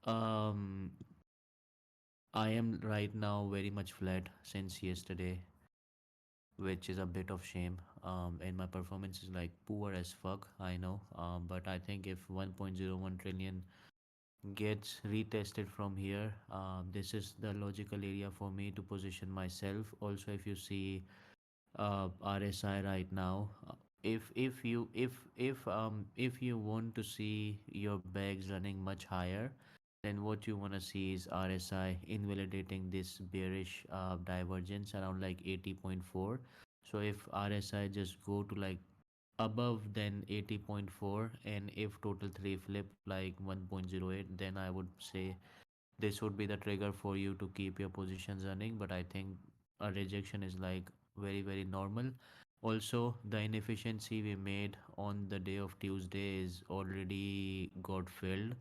Um, I am right now very much flat since yesterday, which is a bit of shame. And my performance is like poor as fuck, I know. But I think if 1.01 trillion gets retested from here, this is the logical area for me to position myself. Also, if you see RSI right now, if you want to see your bags running much higher, then what you want to see is RSI invalidating this bearish divergence around like 80.4. So if RSI just go to like above than 80.4, and if total 3 flip like 1.08, then I would say this would be the trigger for you to keep your positions running. But I think a rejection is like very normal. Also, the inefficiency we made on the day of Tuesday is already got filled,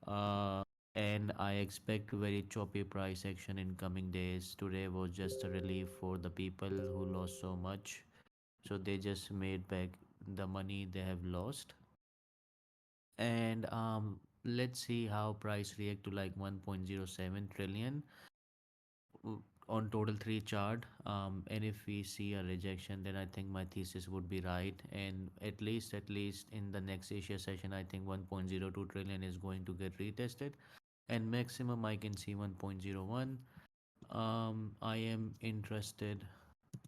uh, and I expect very choppy price action in coming days. Today was just a relief for the people who lost so much, so they just made back the money they have lost. And let's see how price react to like 1.07 trillion on total 3 chart. And if we see a rejection, then I think my thesis would be right, and at least in the next Asia session, I think 1.02 trillion is going to get retested, and maximum I can see 1.01. I am interested.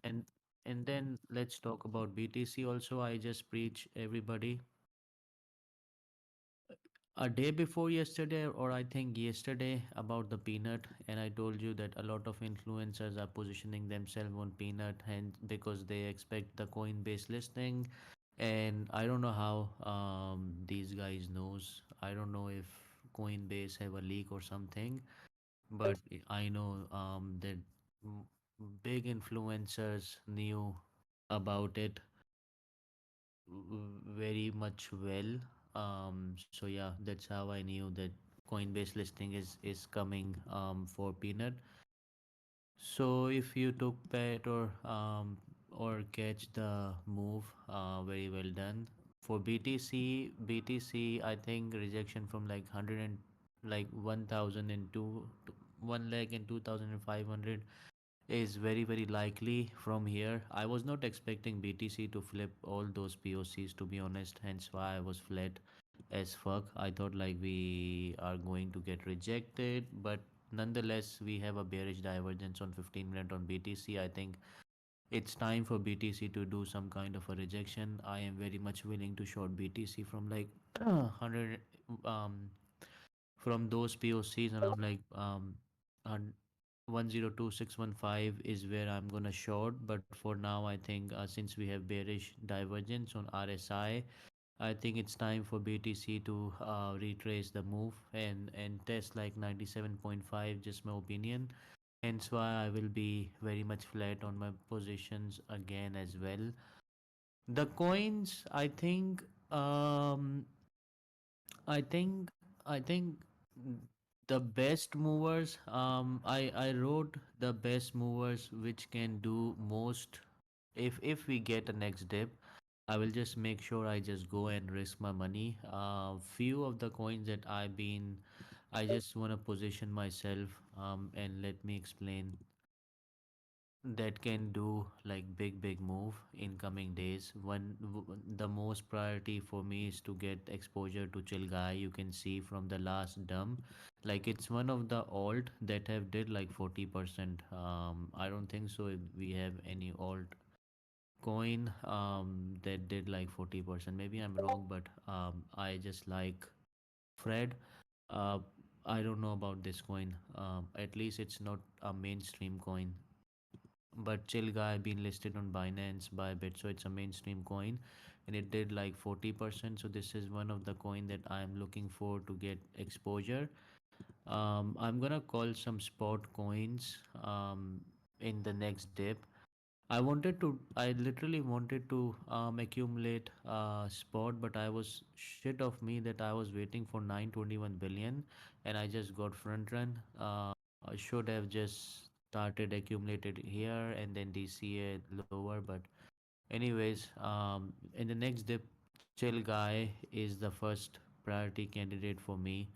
And and then let's talk about BTC also. I just preach everybody a day before yesterday, or I think yesterday, about the peanut, and I told you that a lot of influencers are positioning themselves on peanut, and because they expect the Coinbase listing. And I don't know how these guys knows. I don't know if Coinbase have a leak or something, but I know that m- big influencers knew about it very much well. So yeah, that's how I knew that Coinbase listing is coming for peanut. So if you took bet or catch the move, very well done. For BTC, I think rejection from like 100 and like 1,000 and 1 lakh and 2,500 is very likely from here. I was not expecting BTC to flip all those POCs, to be honest, hence why I was flat as fuck. I thought like we are going to get rejected, but nonetheless we have a bearish divergence on 15 minute on BTC. I think it's time for BTC to do some kind of a rejection. I am very much willing to short BTC from like 100, um from those POCs around like 102615 is where I'm gonna short. But for now, I think since we have bearish divergence on RSI, I think it's time for BTC to retrace the move and test like 97.5. Just my opinion. Hence why I will be very much flat on my positions again as well. The coins, um, I think the best movers. I wrote the best movers which can do most. If we get a next dip, I will just make sure I just go and risk my money. Few of the coins that I just want to position myself. And let me explain, that can do like big move in coming days. The most priority for me is to get exposure to chill guy. You can see from the last dump, like it's one of the alt that have did like 40%. I don't think so if we have any alt coin that did like 40%. Maybe I'm wrong, but I just like Fred. uh I don't know about this coin. At least it's not a mainstream coin, but chill guy been listed on Binance by Bit, so it's a mainstream coin, and it did like 40%. So this is one of the coin that I'm looking for to get exposure. I'm gonna call some spot coins in the next dip. I literally wanted to accumulate spot, but I was shit of me that I was waiting for 921 billion, and I just got front run. I should have just started accumulated here and then DCA lower, but anyways, in the next dip, chill guy is the first priority candidate for me.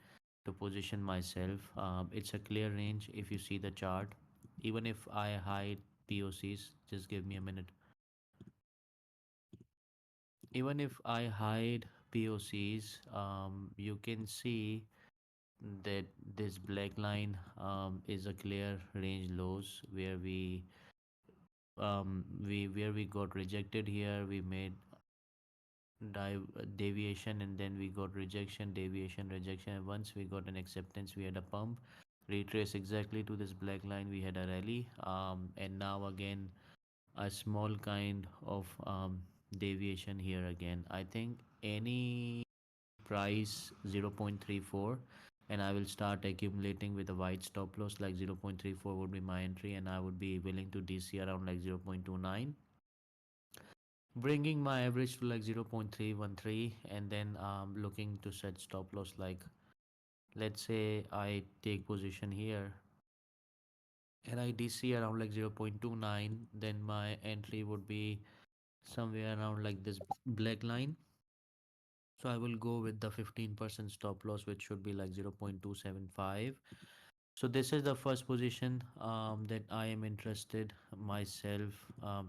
to position myself. It's a clear range if you see the chart. Even if I hide POCs, just give me a minute. Even if I hide POCs, you can see that this black line is a clear range lows where we got rejected here. We made deviation, and then we got rejection, deviation, rejection, and once we got an acceptance, we had a pump, retrace exactly to this black line, we had a rally, and now again a small kind of deviation here again. I think any price 0.34, and I will start accumulating with a wide stop loss like 0.34 would be my entry, and I would be willing to DC around like 0.29, bringing my average to like 0.313, and then looking to set stop loss like, let's say I take position here and I DC around like 0.29, then my entry would be somewhere around like this black line. So I will go with the 15% stop loss, which should be like 0.275. So this is the first position that I am interested myself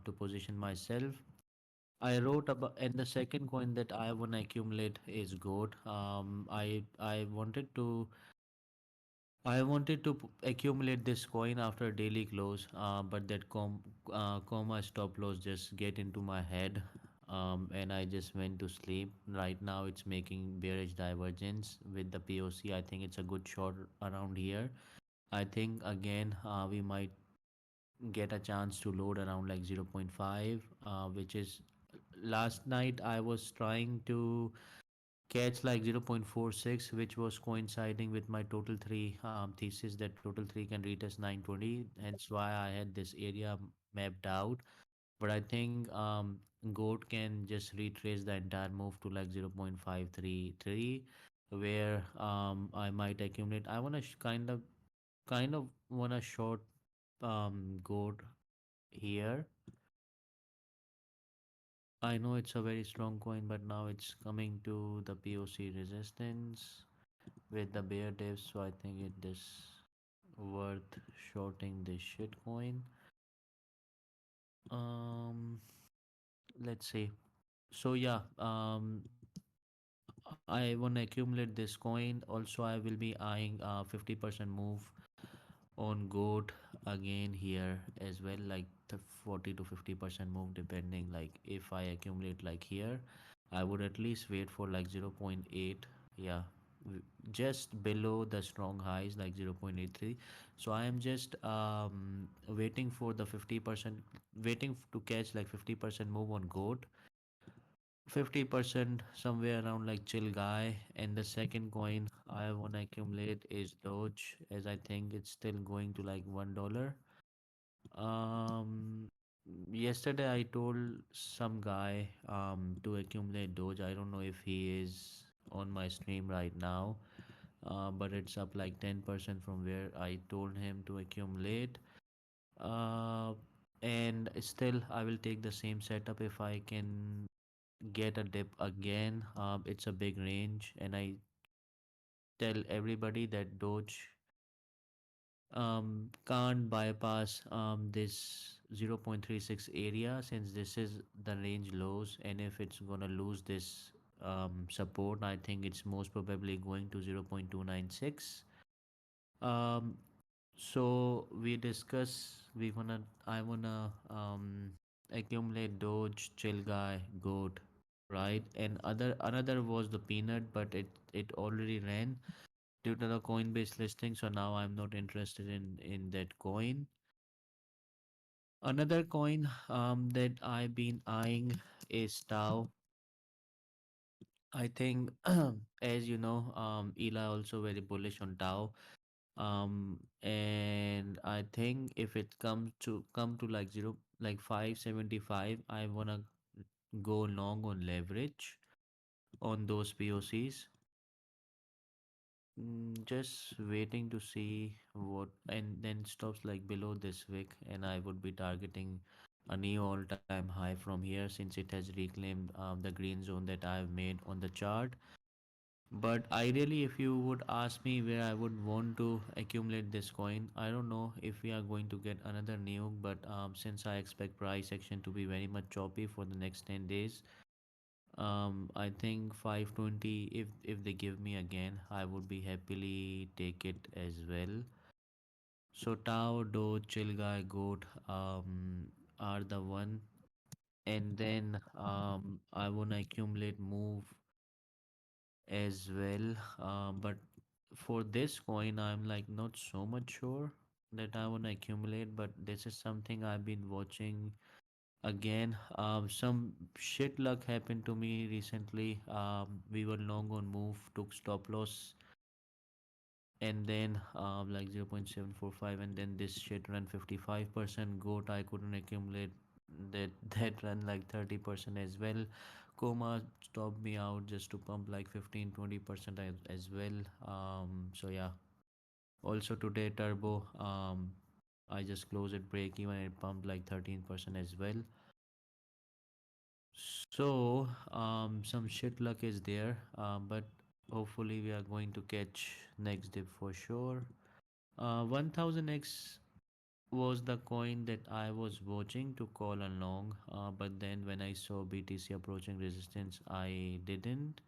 to position myself. I wrote about, and the second coin that I want to accumulate is gold. I wanted to accumulate this coin after daily close, but that comma stop loss just get into my head, and I just went to sleep. Right now, it's making bearish divergence with the POC. I think it's a good short around here. I think again we might get a chance to load around like zero point 0.5, which is last night I was trying to catch like 0.46, which was coinciding with my total 3 thesis that total 3 can retest 920. Hence why I had this area mapped out. But I think goat can just retrace the entire move to like 0.533, where I might accumulate. I want to kind of want to short goat here. I know it's a very strong coin, but now it's coming to the POC resistance with the bear dips, so I think it is worth shorting this shit coin. Um, let's see. So yeah, I want to accumulate this coin. Also, I will be eyeing 50% move on goat again here as well, like the 40 to 50% move depending. Like if I accumulate like here, I would at least wait for like 0.8. Yeah, just below the strong highs like 0.83. So I am just waiting for the 50%, waiting to catch like 50% move on goat, 50% somewhere around like chill guy. And the second coin I want to accumulate is Doge, as I think it's still going to like $1. um Yesterday I told some guy to accumulate Doge. I don't know if he is on my stream right now, but it's up like 10% from where I told him to accumulate. uh and still I will take the same setup if I can get a dip again. It's a big range, and I tell everybody that Doge can't bypass this 0.36 area, since this is the range lows, and if it's gonna lose this support, I think it's most probably going to 0.296. um so we discuss, I wanna accumulate Doge, chill guy, goat, right? And other another was the peanut, but it already ran due to the Coinbase listing, so now I'm not interested in that coin. Another coin that I've been eyeing is Tau. I think as you know, Eli also very bullish on Tau. And I think if it come to like 575, I wanna go long on leverage on those POCs. Just waiting to see what, and then stops like below this wick, and I would be targeting a new all-time high from here, since it has reclaimed the green zone that I've made on the chart. But ideally, if you would ask me where I would want to accumulate this coin, I don't know if we are going to get another nuke, but since I expect price action to be very much choppy for the next 10 days, I think 520, if they give me again, I would be happily take it as well. So Tao, Do, Chilgai, Goat are the one, and then I wanna accumulate move as well. But for this coin, I'm like not so much sure that I wanna accumulate. But this is something I've been watching again. Some shit luck happened to me recently. We were long on move, took stop loss, and then like 0.745, and then this shit ran 55%. Goat, I couldn't accumulate that. That ran like 30% as well. Coma stopped me out just to pump like 15-20% as well. So yeah, also today turbo, I just closed it break even, it pumped like 13% as well. So some shit luck is there, but hopefully we are going to catch next dip for sure. 1000x was the coin that I was watching to call along, but then when I saw BTC approaching resistance, I didn't.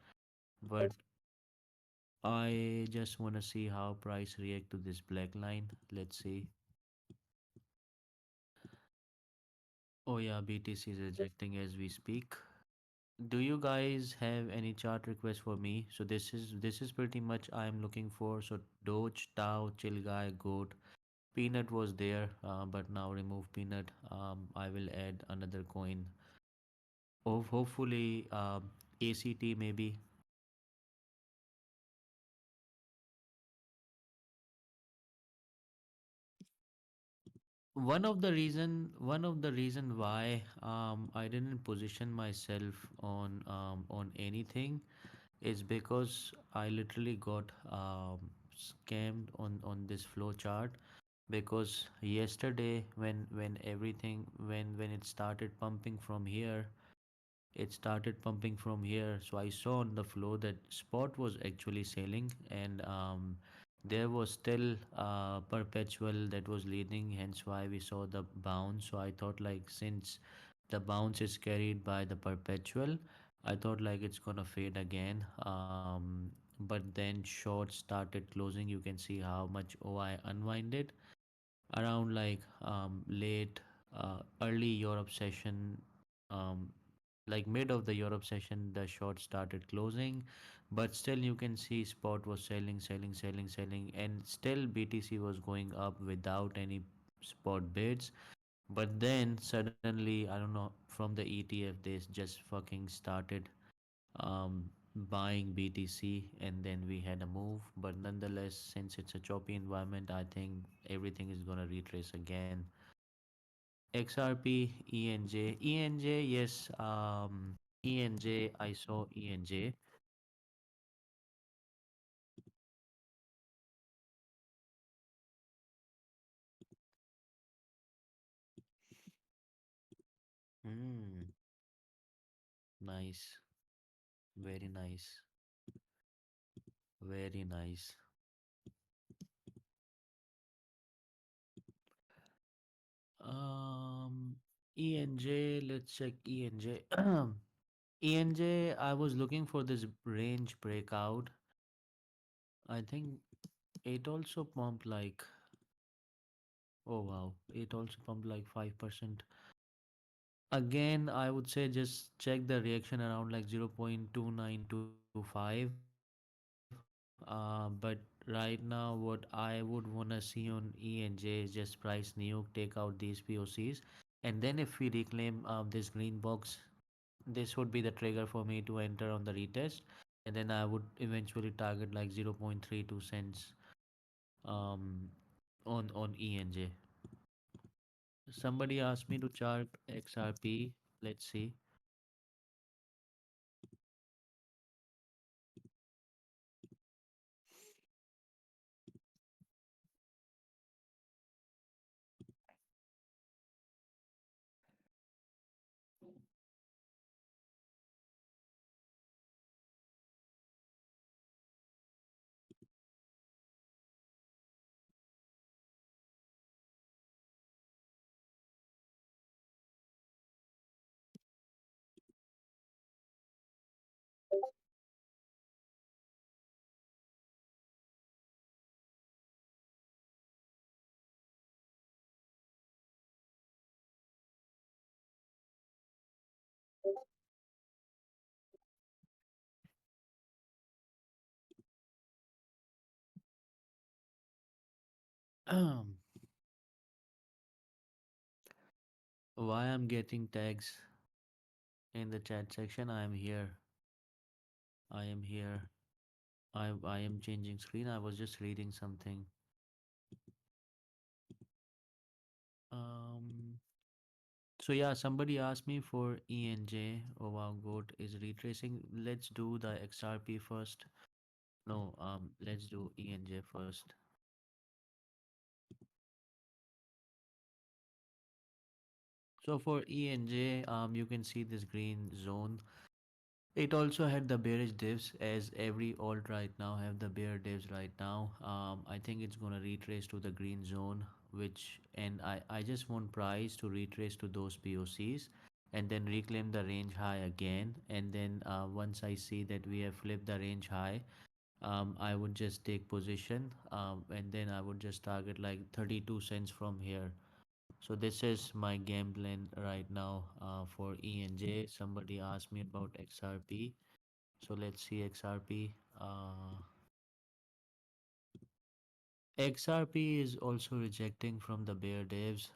But I just want to see how price react to this black line. Let's see. Oh yeah, BTC is rejecting as we speak. Do you guys have any chart requests for me? So this is pretty much I'm looking for. So Doge, Tau, Chilgai, Goat, Peanut was there, but now remove Peanut. I will add another coin. Hopefully, ACT maybe. One of the reason why I didn't position myself on anything is because I literally got scammed on this flow chart, because yesterday when everything when it started pumping from here, it started pumping from here. So I saw on the floor that spot was actually selling, and there was still perpetual that was leading, hence why we saw the bounce. So I thought, like, since the bounce is carried by the perpetual, I thought like it's gonna fade again. But then short started closing. You can see how much OI unwinded around like late early Europe session, um, like mid of the Europe session, the short started closing, but still you can see spot was selling, selling, selling, selling, and still BTC was going up without any spot bids. But then suddenly, I don't know, from the ETF, they just fucking started buying BTC, and then we had a move. But nonetheless, since it's a choppy environment, I think everything is gonna retrace again. XRP, ENJ, ENJ, yes. ENJ, I saw ENJ. Hmm, nice, very nice, very nice. Um, ENJ, let's check ENJ. ENJ, I was looking for this range breakout. I think it also pumped like, oh wow, it also pumped like 5%. Again, I would say just check the reaction around like 0.2925. But right now, what I would want to see on ENJ is just price new, take out these POCs, and then if we reclaim this green box, this would be the trigger for me to enter on the retest, and then I would eventually target like 0.32 cents um, on ENJ. Somebody asked me to chart XRP. Let's see. Why I'm getting tags in the chat section? I am here. I am here. I am changing screen. I was just reading something. Um. So yeah, somebody asked me for ENJ. Oh wow, goat is retracing. Let's do the XRP first. No, let's do ENJ first. So for ENJ, you can see this green zone. It also had the bearish dips, as every alt right now have the bear dips right now. I think it's gonna retrace to the green zone, which and I just want price to retrace to those POCs and then reclaim the range high again. And then once I see that we have flipped the range high, I would just take position, and then I would just target like 32 cents from here. So this is my game plan right now for ENJ. Somebody asked me about XRP. So let's see XRP. XRP is also rejecting from the bear devs.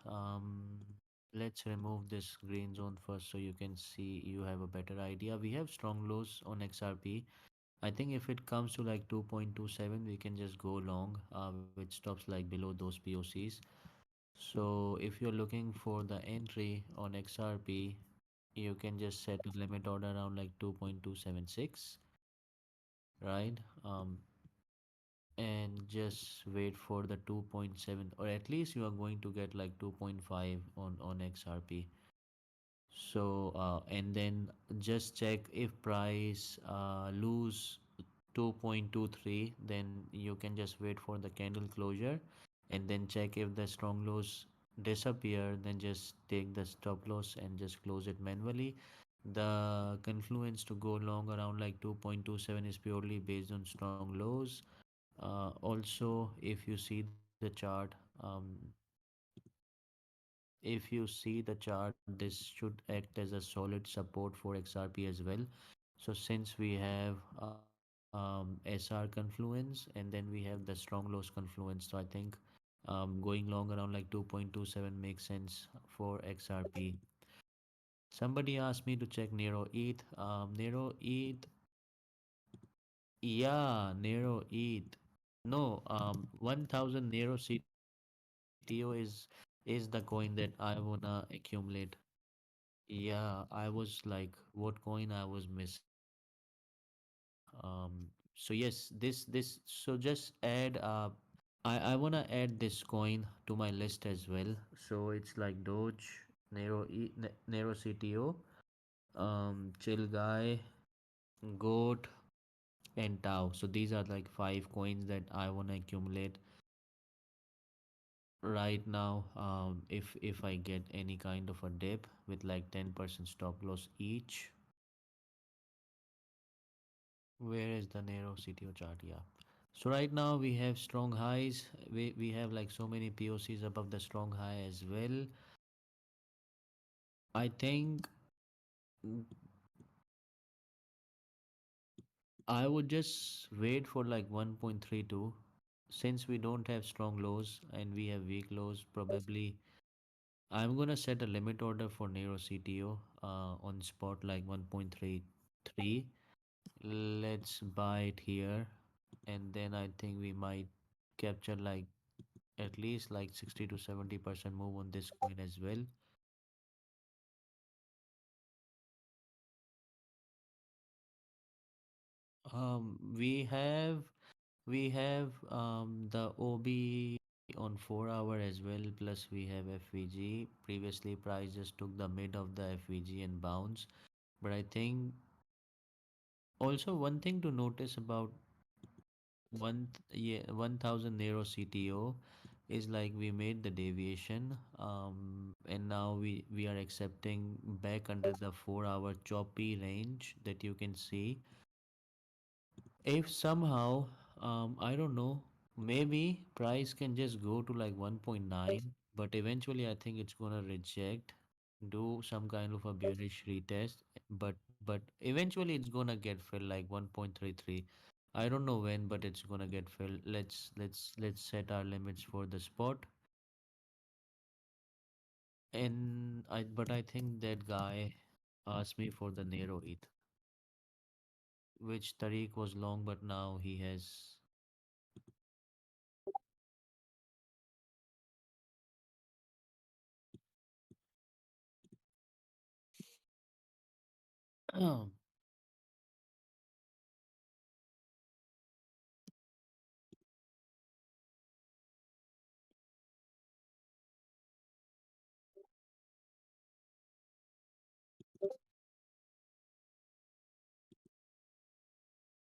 Let's remove this green zone first so you can see you have a better idea. We have strong lows on XRP. I think if it comes to like 2.27, we can just go long, which stops like below those POCs. So if you're looking for the entry on XRP, you can just set a limit order around like 2.276, right? And just wait for the 2.7, or at least you are going to get like 2.5 on XRP. So and then just check if price lose 2.23, then you can just wait for the candle closure and then check if the strong lows disappear, then just take the stop loss and just close it manually. The confluence to go long around like 2.27 is purely based on strong lows. Also, if you see the chart, if you see the chart, this should act as a solid support for XRP as well. So since we have SR confluence and then we have the strong lows confluence, so I think going long around like 2.27 makes sense for XRP. Somebody asked me to check Nero ETH. Nero ETH, yeah, Nero ETH. No, 1000 Nero CTO is the coin that I wanna accumulate. Yeah, I was like, what coin I was missing. So yes, this so just add I wanna add this coin to my list as well. So it's like Doge, Nero CTO, Chill Guy, Goat, and Tau. So these are like five coins that I wanna accumulate right now. If I get any kind of a dip with like 10% stop loss each. Where is the narrow CTO chart? Yeah. So right now we have strong highs. We have like so many POCs above the strong high as well. I think I would just wait for like 1.32. Since we don't have strong lows and we have weak lows, probably I'm gonna set a limit order for narrow CTO on spot like 1.33. Let's buy it here, and then I think we might capture like at least like 60 to 70% move on this coin as well. We have the OB on 4 hour as well, plus we have FVG. Previously price just took the mid of the FVG and bounce. But I think also one thing to notice about 1000 narrow CTO is like we made the deviation, and now we are accepting back under the 4 hour choppy range that you can see. If somehow, I don't know, maybe price can just go to like 1.9, but eventually I think it's gonna reject, do some kind of a bearish retest, but eventually it's gonna get filled like 1.33. I don't know when, but it's gonna get filled. Let's set our limits for the spot. And I think that guy asked me for the Nero ETH, which Tariq was long, but now he has.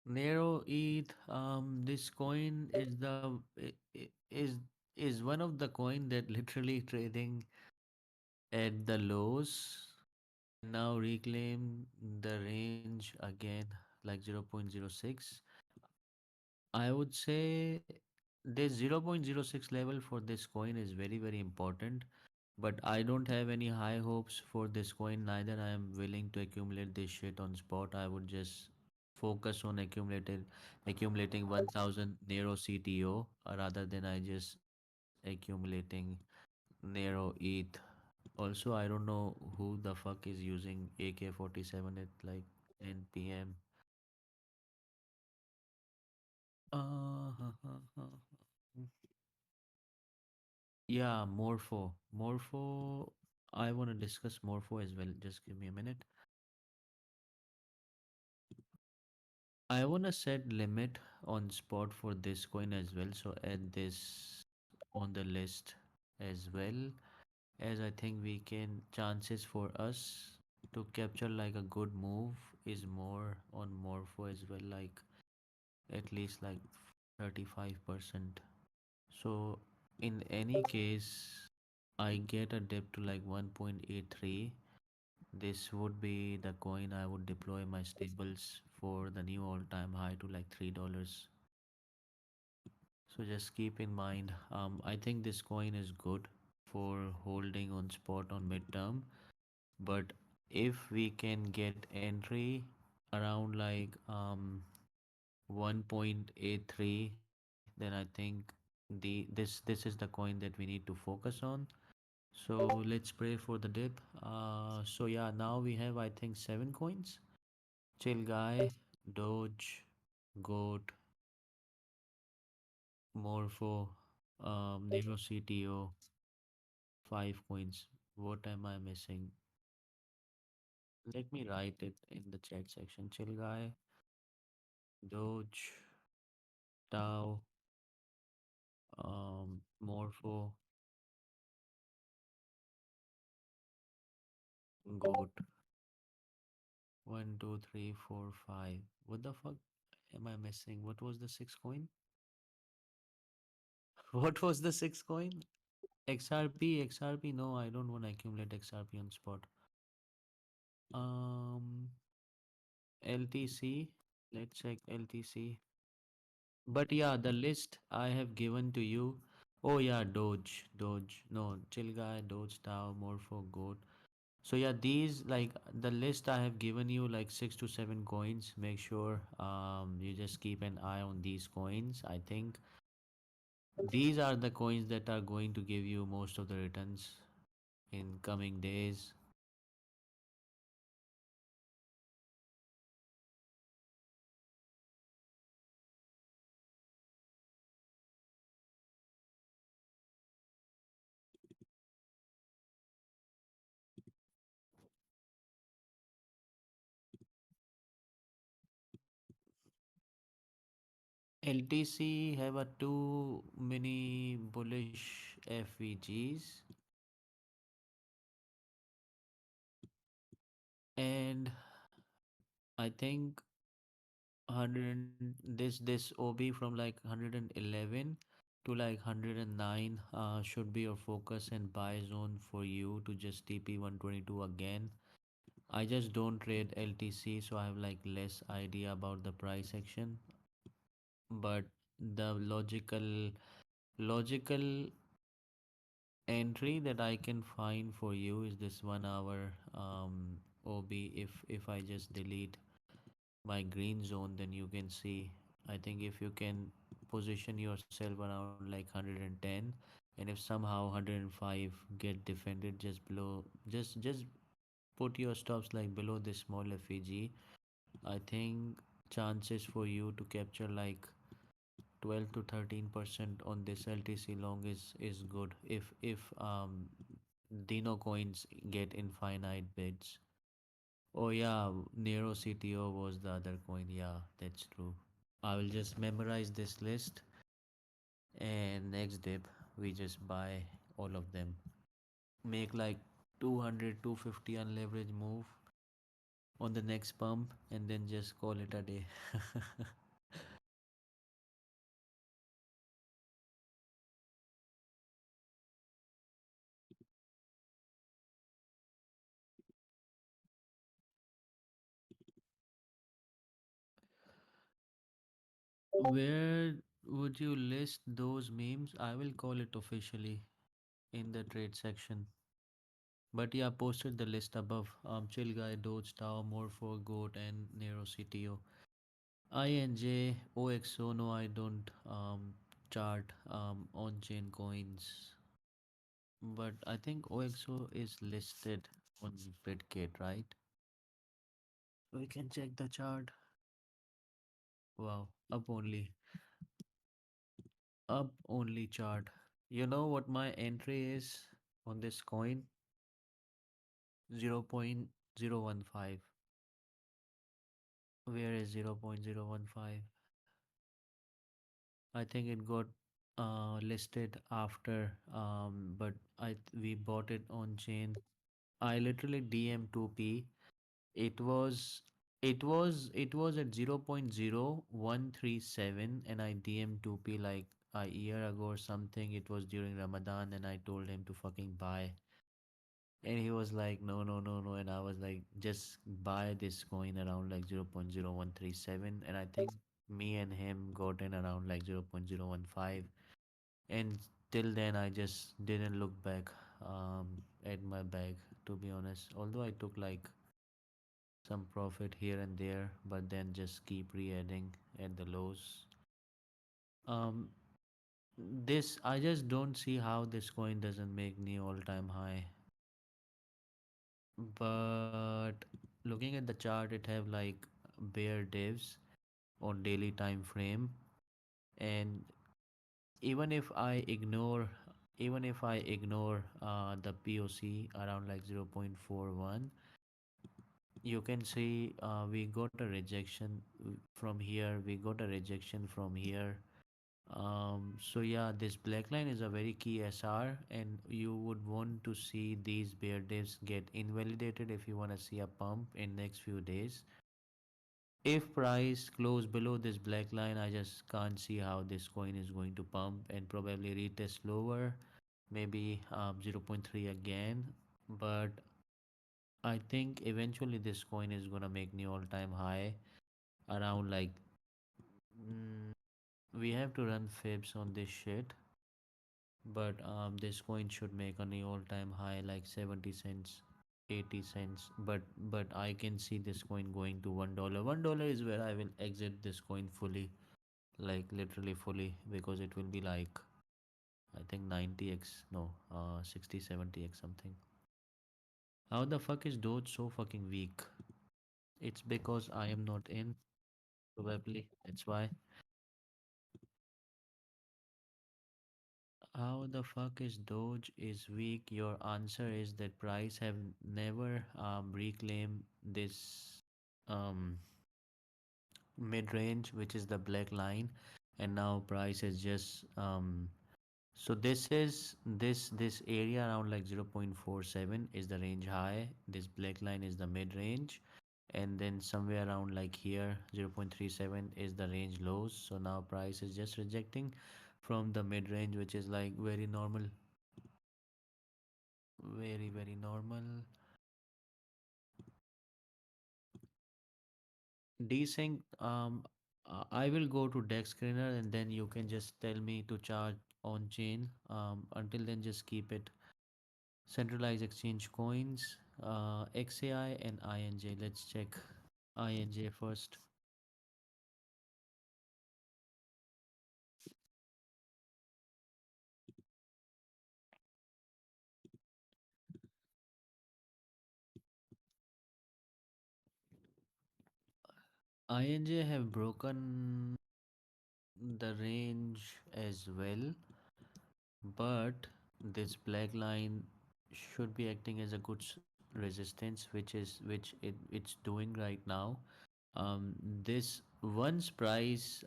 Nero ETH. This coin is is one of the coin that literally trading at the lows and now reclaim the range again like 0.06. I would say this 0.06 level for this coin is very very important, but I don't have any high hopes for this coin, neither I am willing to accumulate this shit on spot. I would just focus on accumulating 1000 Nero CTO rather than I just accumulating Nero ETH. Also, I don't know who the fuck is using AK-47 at like 10 p.m. Yeah, Morpho. Morpho. I want to discuss Morpho as well. Just give me a minute. I want to set limit on spot for this coin as well. So add this on the list as well, as I think we can chances for us to capture like a good move is more on Morpho as well, like at least like 35%. So in any case, I get a dip to like 1.83. This would be the coin I would deploy my stables for the new all-time high to like $3. So just keep in mind, I think this coin is good for holding on spot on midterm. But if we can get entry around like 1.83, then I think this is the coin that we need to focus on. So let's pray for the dip. So yeah, now we have I think seven coins. Chill guy, Doge, Goat, Morpho, Nero CTO, five coins. What am I missing? Let me write it in the chat section. Chill guy, Doge, Tau, Morpho, Goat. One, two, three, four, five. What the fuck am I missing? What was the sixth coin? What was the sixth coin? XRP, XRP. No, I don't want to accumulate XRP on spot. Um, LTC. Let's check LTC. But yeah, the list I have given to you. Oh yeah, Doge, Doge. No, Chill Guy, Doge, Tau, Morpho, Goat. So yeah, these like the list I have given you like six to seven coins. Make sure you just keep an eye on these coins. I think these are the coins that are going to give you most of the returns in coming days. LTC have a two mini bullish FVGs, and I think 100 this OB from like 111 to like 109 should be your focus and buy zone for you to just TP 122 again. I just don't trade LTC, so I have like less idea about the price action, but the logical entry that I can find for you is this 1 hour OB. If I just delete my green zone, then you can see. I think if you can position yourself around like 110, and if somehow 105 get defended just below, just put your stops like below this small FEG. I think chances for you to capture like 12 to 13% on this LTC long is good if Dino coins get infinite bids. Oh yeah, Nero CTO was the other coin. Yeah, that's true. I will just memorize this list, and next dip we just buy all of them. Make like 200, 250 unleveraged move on the next pump, and then just call it a day. Where would you list those memes? I will call it officially in the trade section. But yeah, posted the list above. Chill Guy, Doge, Tao, Morpho, Goat, and Nero CTO. INJ, OXO, no, I don't chart on chain coins. But I think OXO is listed on Bitkit, right? We can check the chart. Wow, up only chart. You know what my entry is on this coin? 0.015. Where is 0.015? I think it got listed after, but we bought it on chain. I literally DM 2p. It was it was at 0.0137, and I DM 2p like a year ago or something. It was during Ramadan, and I told him to fucking buy. And he was like, no, no, no, no. And I was like, just buy this coin around like 0.0137. And I think me and him got in around like 0.015. And till then, I just didn't look back at my bag, to be honest. Although I took like some profit here and there, but then just keep re-adding at the lows. Um, this I just don't see how this coin doesn't make new all-time high. But looking at the chart, it have like bear divs on daily time frame, and even if I ignore even if I ignore the POC around like 0.41, you can see we got a rejection from here. We got a rejection from here. So yeah, this black line is a very key SR, and you would want to see these bear divs get invalidated if you want to see a pump in next few days. If price close below this black line, I just can't see how this coin is going to pump and probably retest lower, maybe zero point 0.3 again. But I think eventually this coin is gonna make new all-time high around like mm, we have to run fibs on this shit, but this coin should make a new all-time high like 70 cents, 80 cents. But I can see this coin going to $1. $1 is where I will exit this coin fully, like literally fully, because it will be like I think 90x, no, 60, 70x something. How the fuck is Doge so fucking weak? It's because I am not in, probably. That's why. How the fuck is Doge is weak? Your answer is that price have never reclaimed this um mid range, which is the black line, and now price is just so this area around like 0.47 is the range high. This black line is the mid range, and then somewhere around like here 0.37 is the range lows. So now price is just rejecting from the mid range, which is like very normal, very normal. Desync, I will go to dex screener, and then you can just tell me to charge on chain. Until then, just keep it centralized exchange coins, XAI and INJ. Let's check INJ first. INJ have broken the range as well, but this black line should be acting as a good resistance, which it's doing right now. This once price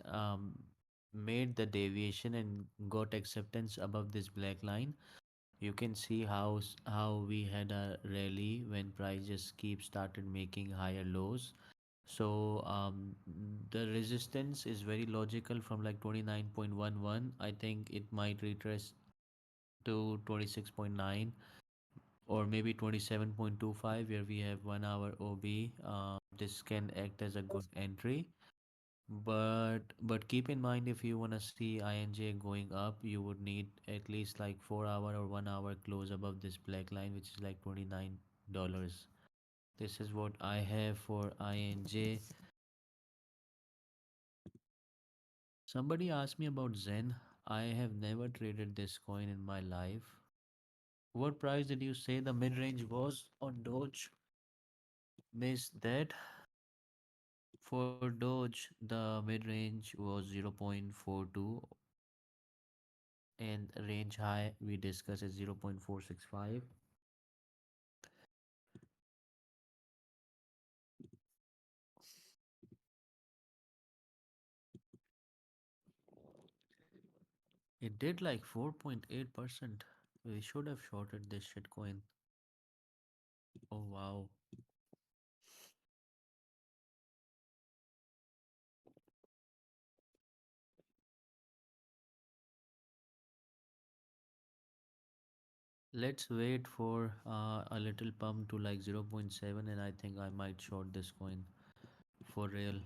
made the deviation and got acceptance above this black line. You can see how we had a rally when price just keep started making higher lows. So the resistance is very logical from like 29.11. I think it might retrace to 26.9 or maybe 27.25 where we have 1 hour OB. This can act as a good entry. But keep in mind, if you wanna see INJ going up, you would need at least like 4 hour or 1 hour close above this black line, which is like $29. This is what I have for INJ. Somebody asked me about Zen. I have never traded this coin in my life. What price did you say the mid range was on Doge? Missed that. For Doge, the mid range was 0.42 and range high we discussed is 0.465. It did like 4.8%. We should have shorted this shitcoin. Oh wow. Let's wait for a little pump to like zero point 0.7 and I think I might short this coin for real.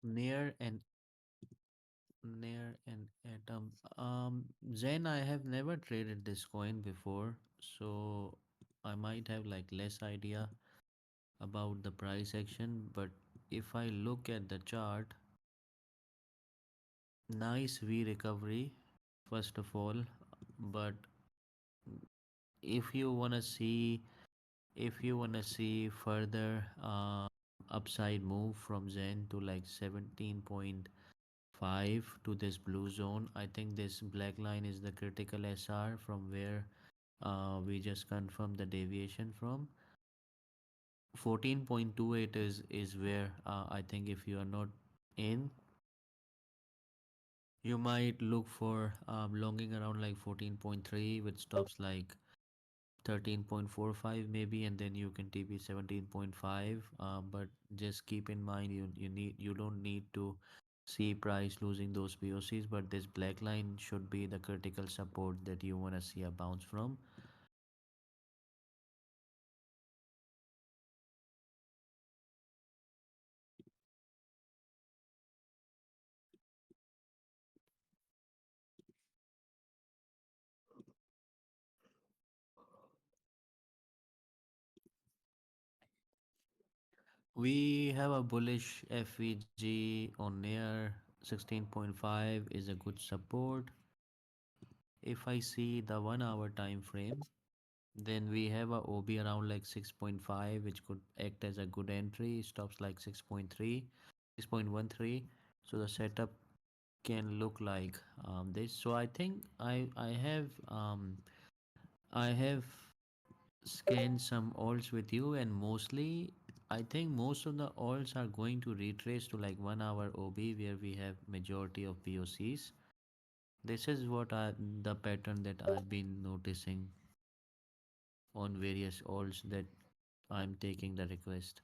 Near and near an atom. Zen, I have never traded this coin before, so I might have like less idea about the price action. But if I look at the chart, nice V recovery, first of all. But if you wanna see, if you wanna see further upside move from Zen to like 17.5 to this blue zone, I think this black line is the critical SR from where we just confirmed the deviation from. 14.28 is where I think if you are not in, you might look for longing around like 14.3 with stops like 13.45 maybe, and then you can TP 17.5. But just keep in mind, you don't need to see price losing those POCs, but this black line should be the critical support that you want to see a bounce from. We have a bullish FVG on near 16.5 is a good support. If I see the 1 hour time frame, then we have a OB around like 6.5, which could act as a good entry. Stops like 6.3, 6.13. So the setup can look like this. So I think I have scanned some alts with you, and mostly I think most of the alts are going to retrace to like 1 hour OB where we have majority of POCs. This is the pattern that I've been noticing on various alts that I'm taking the request.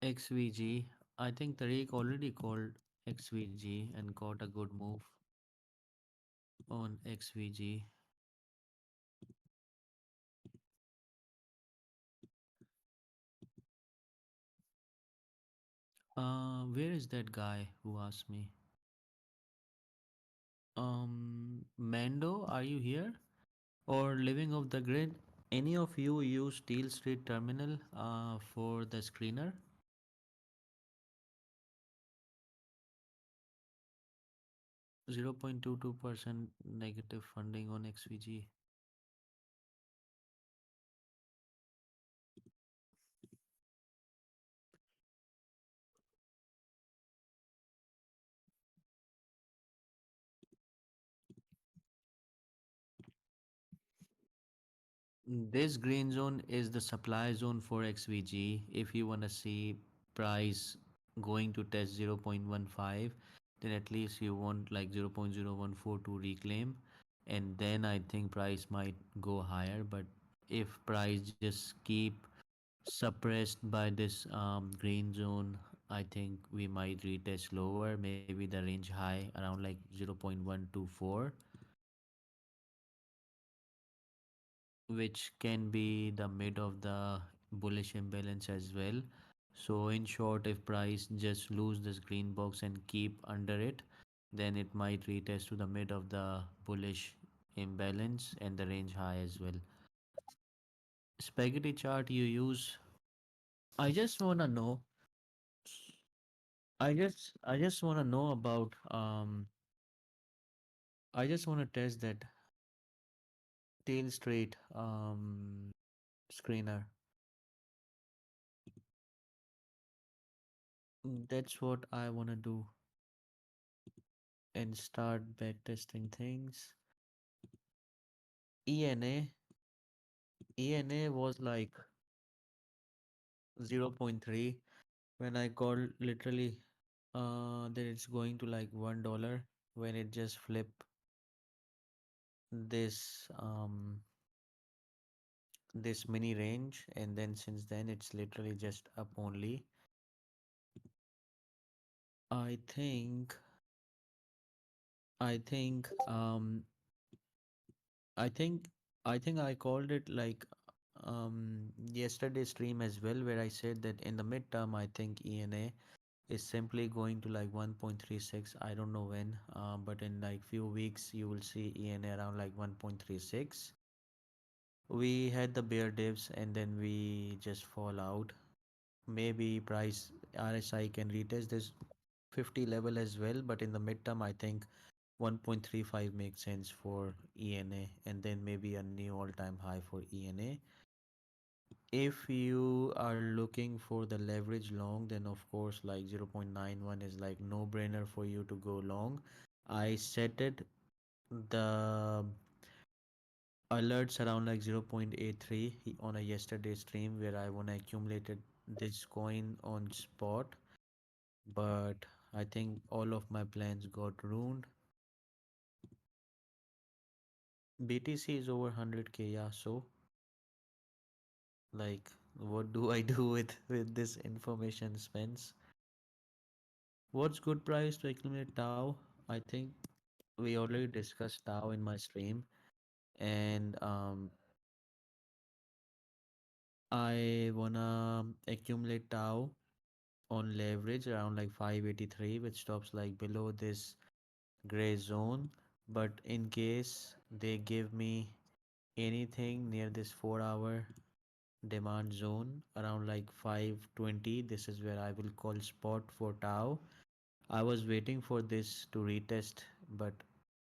XVG. I think Tariq already called XVG and got a good move on XVG. Where is that guy who asked me? Mando, are you here? Or living off the grid? Any of you use Steel Street Terminal for the screener? 0.22% negative funding on XVG. This green zone is the supply zone for XVG. If you want to see price going to test 0.15, then at least you want like 0.014 to reclaim, and then I think price might go higher. But if price just keep suppressed by this green zone, I think we might retest lower, maybe the range high around like 0.124, which can be the mid of the bullish imbalance as well. So in short, if price just lose this green box and keep under it, then it might retest to the mid of the bullish imbalance and the range high as well. Spaghetti chart you use. I just wanna know. I just wanna know about I just wanna test that tail straight screener. That's what I wanna do and start back testing things. ENA ENA was like zero point 0.3 when I called literally that it's going to like $1 when it just flip this mini range, and then since then it's literally just up only. I think I think I think I called it like yesterday's stream as well, where I said that in the midterm I think ENA is simply going to like 1.36. I don't know when, but in like few weeks you will see ENA around like 1.36. We had the bear dips and then we just fall out. Maybe price RSI can retest this 50 level as well, but in the midterm I think 1.35 makes sense for ENA, and then maybe a new all-time high for ENA. If you are looking for the leverage long, then of course like 0.91 is like no brainer for you to go long. I set it the alerts around like 0.83 on a yesterday stream where I wanna accumulated this coin on spot, but I think all of my plans got ruined. BTC is over 100k, yeah, so like what do I do with this information, Spence? What's good price to accumulate Tau? I think we already discussed Tau in my stream, and I wanna accumulate Tau on leverage around like 583, which stops like below this gray zone. But in case they give me anything near this 4 hour demand zone around like 520, this is where I will call spot for Tau. I was waiting for this to retest, but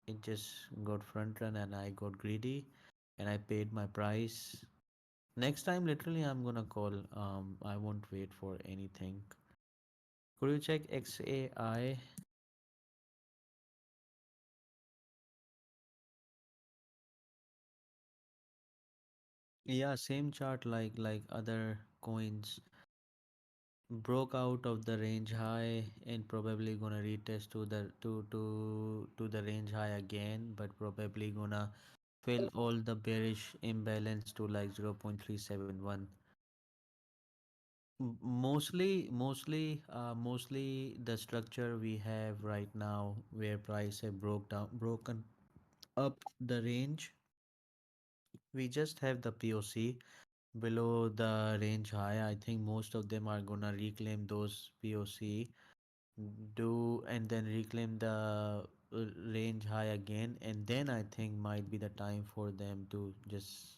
it just got front run and I got greedy and I paid my price. Next time, literally, I'm gonna call. I won't wait for anything. Could you check XAI? Yeah, same chart like other coins. Broke out of the range high and probably gonna retest to the range high again, but probably gonna fill all the bearish imbalance to like 0.371. Mostly the structure we have right now where price have broken up the range. We just have the POC below the range high. I think most of them are gonna reclaim those POC, do and then reclaim the range high again, and then I think might be the time for them to just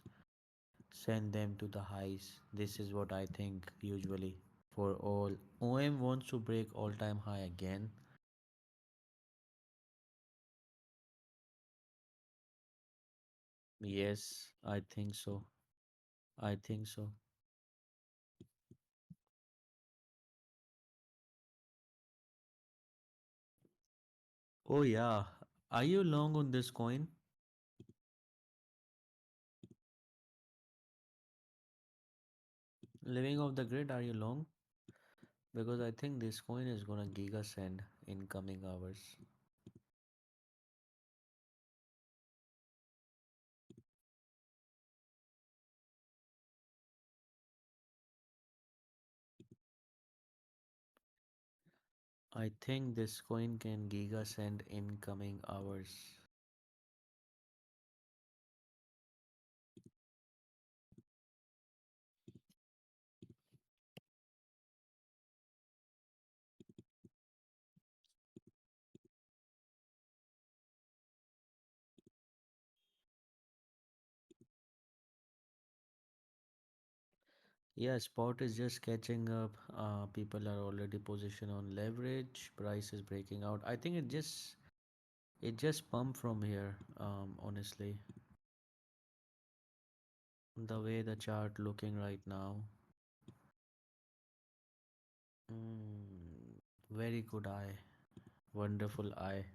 send them to the highs. This is what I think usually for all. OM wants to break all time high again. Yes, I think so. I think so. Oh yeah. Are you long on this coin? Living off the grid, are you long? Because I think this coin is gonna giga send in coming hours. I think this coin can giga send in coming hours. Yeah, spot is just catching up. People are already positioned on leverage. Price is breaking out. I think it just pumped from here. Honestly, the way the chart looking right now. Very good eye. Wonderful eye.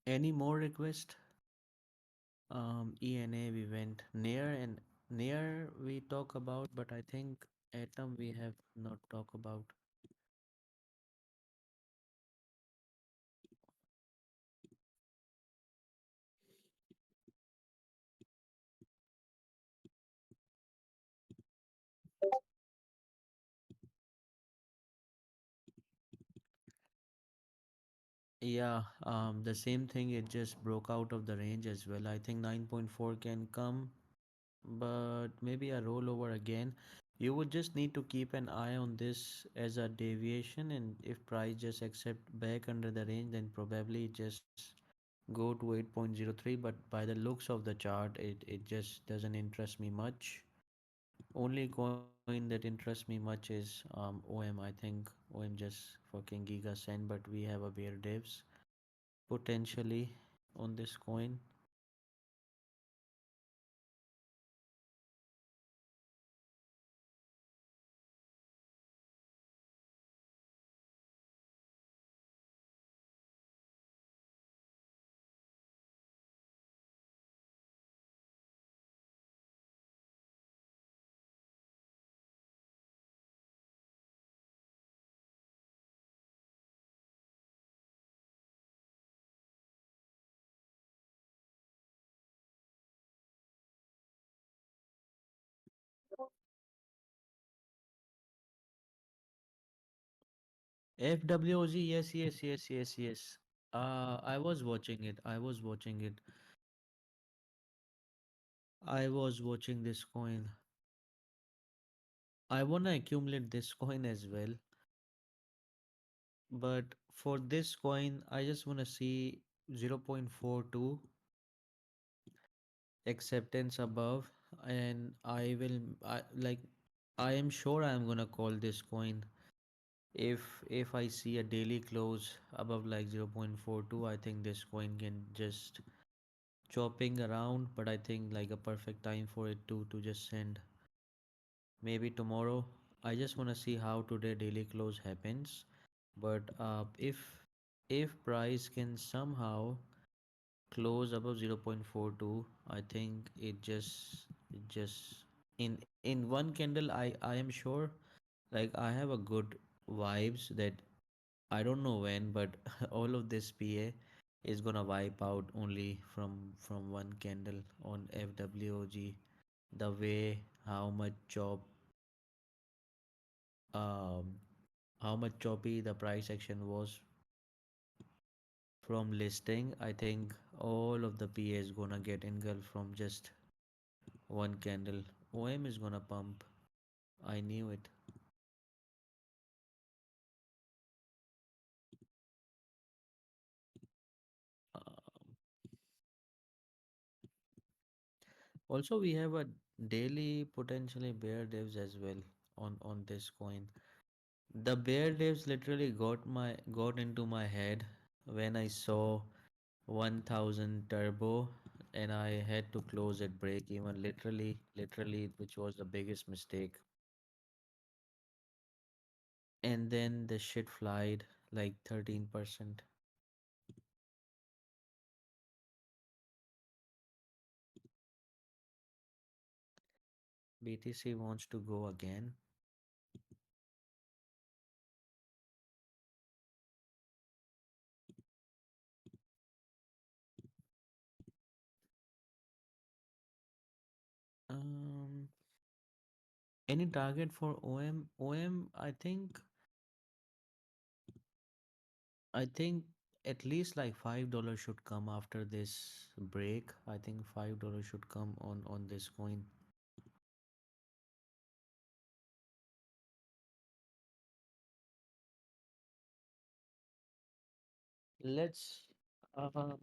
Any more request? ENA we went near and near we talk about, but I think Atom we have not talk about. Yeah, the same thing. It just broke out of the range as well. I think 9.4 can come, but maybe a rollover again. You would just need to keep an eye on this as a deviation, and if price just accept back under the range, then probably just go to 8.03. But by the looks of the chart, it just doesn't interest me much. Only coin that interests me much is OM. I think OM just fucking giga send, but we have a bear divs potentially on this coin. FWOG, yes, yes, yes, yes, yes. I was watching it. I was watching it. I was watching this coin. I wanna accumulate this coin as well, but for this coin, I just wanna see 0.42 acceptance above, and I am sure I am gonna call this coin if I see a daily close above like 0.42. I think this coin can just chopping around, but I think like a perfect time for it to just send. Maybe tomorrow. I just want to see how today daily close happens. But if price can somehow close above 0.42, I think it just in one candle I am sure Like I have a good vibes that I don't know when, but all of this PA is gonna wipe out only from one candle on FWOG. The way um how much choppy the price action was from listing, I think all of the PA is gonna get engulfed from just one candle. OM is gonna pump. I knew it. Um, Also, we have a daily potentially bear devs as well on this coin. The bear devs literally got into my head when I saw 1000 turbo and I had to close at break even literally which was the biggest mistake. And then the shit flied like 13%. BTC wants to go again. Um, any target for OM? OM, I think at least like $5 should come after this break. I think $5 should come on this coin. Let's. Uh,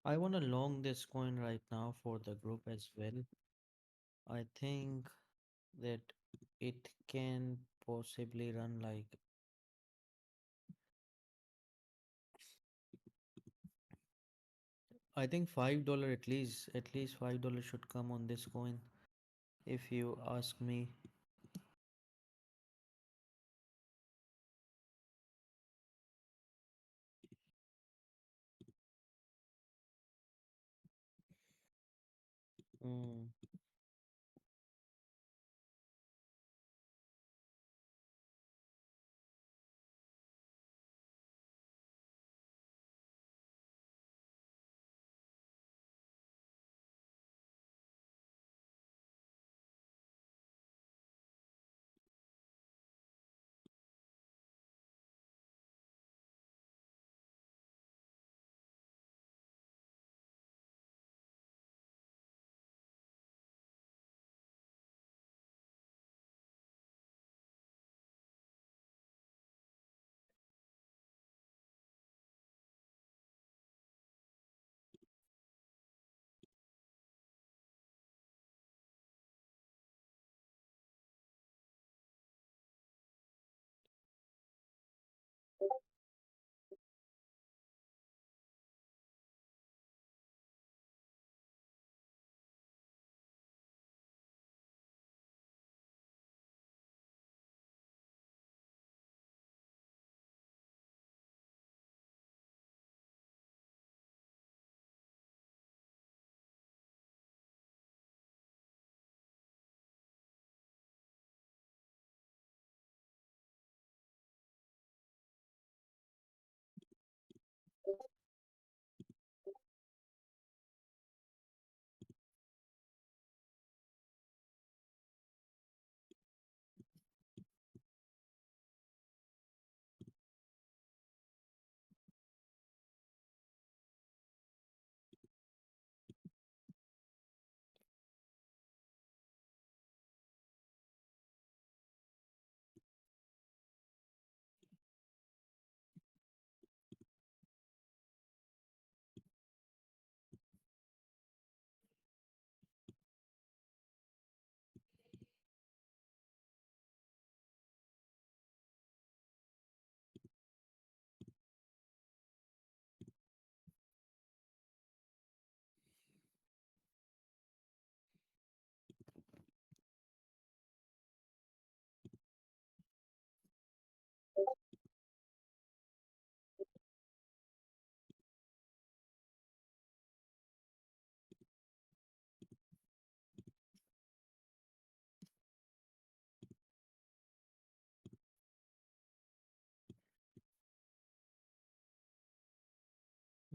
I want to long this coin right now for the group as well. I think that it can possibly run like I think $5 at least $5 should come on this coin if you ask me. Mm.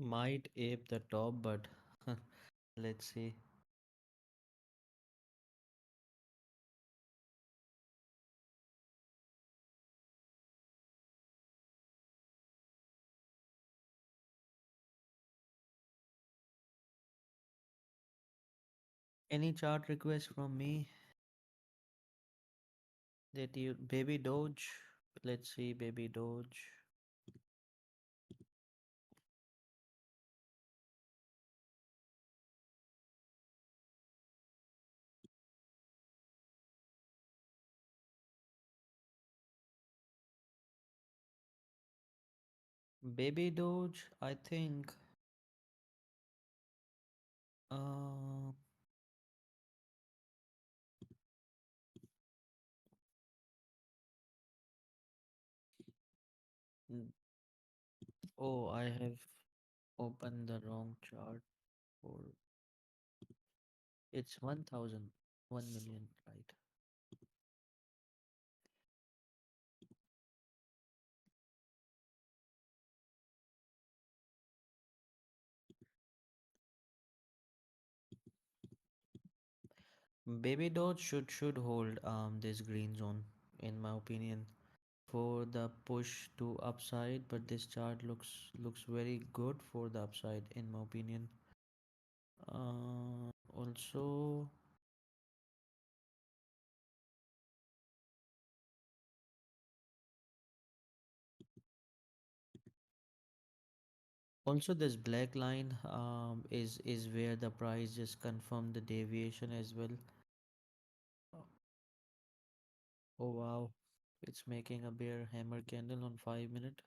Might ape the top, but let's see. Any chart request from me that you baby Doge? Let's see, baby Doge. Baby Doge, I think. Uh, n- oh, I have opened the wrong chart. For it's 1,000, 1 million, right? Baby Doge should hold this green zone, in my opinion, for the push to upside. But this chart looks very good for the upside, in my opinion. Also, this black line is where the price just confirmed the deviation as well. Oh wow, it's making a bear hammer candle on 5 minute.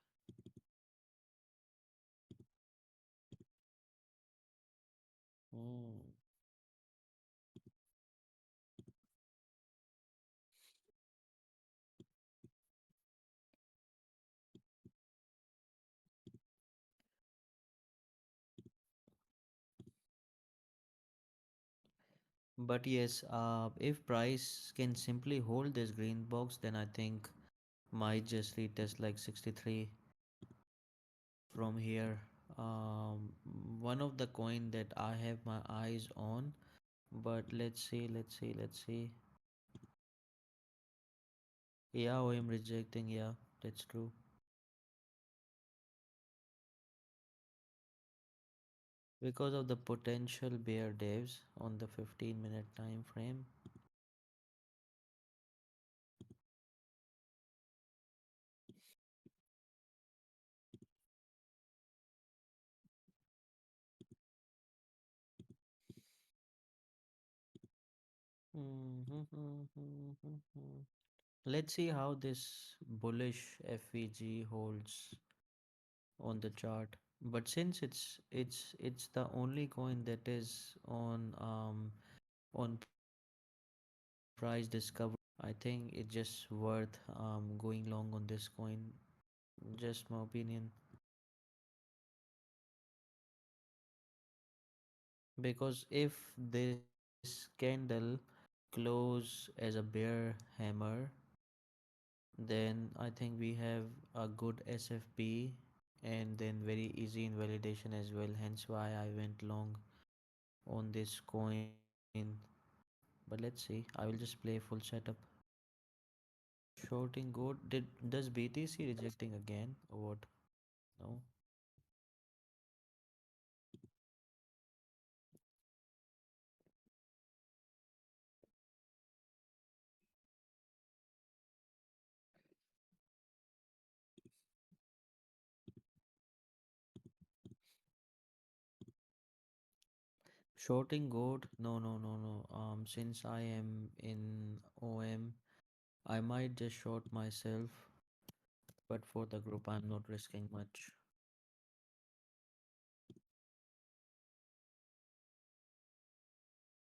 Hmm. But yes, if price can simply hold this green box, then I think might just retest like 63 from here. Um, One of the coin that I have my eyes on, but let's see. Yeah, I'm rejecting. Yeah, that's true. Because of the potential bear devs on the 15-minute time frame. Let's see how this bullish FVG holds on the chart. But since it's the only coin that is on price discovery, I think it's just worth going long on this coin. Just my opinion. Because if this candle close as a bear hammer, then I think we have a good SFP and then very easy invalidation as well. Hence why I went long on this coin. But let's see. I will just play full setup. Shorting gold. Does BTC rejecting again or what? No. Shorting gold. No, no, no, no. Since I am in OM, I might just short myself, but for the group, I'm not risking much.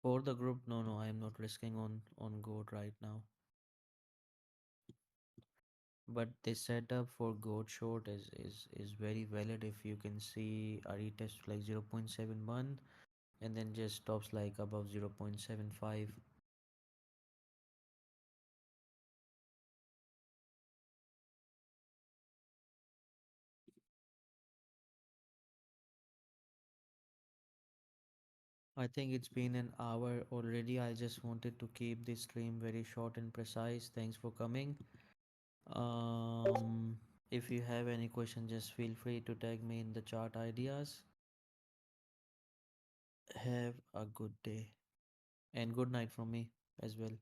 For the group, no, no, I am not risking on gold right now. But the setup for gold short is very valid. If you can see a retest like 0.71 and then just stops like above 0.75. I think it's been an hour already. I just wanted to keep this stream very short and precise. Thanks for coming. Um, if you have any question, just feel free to tag me in the chat ideas. Have a good day and good night from me as well.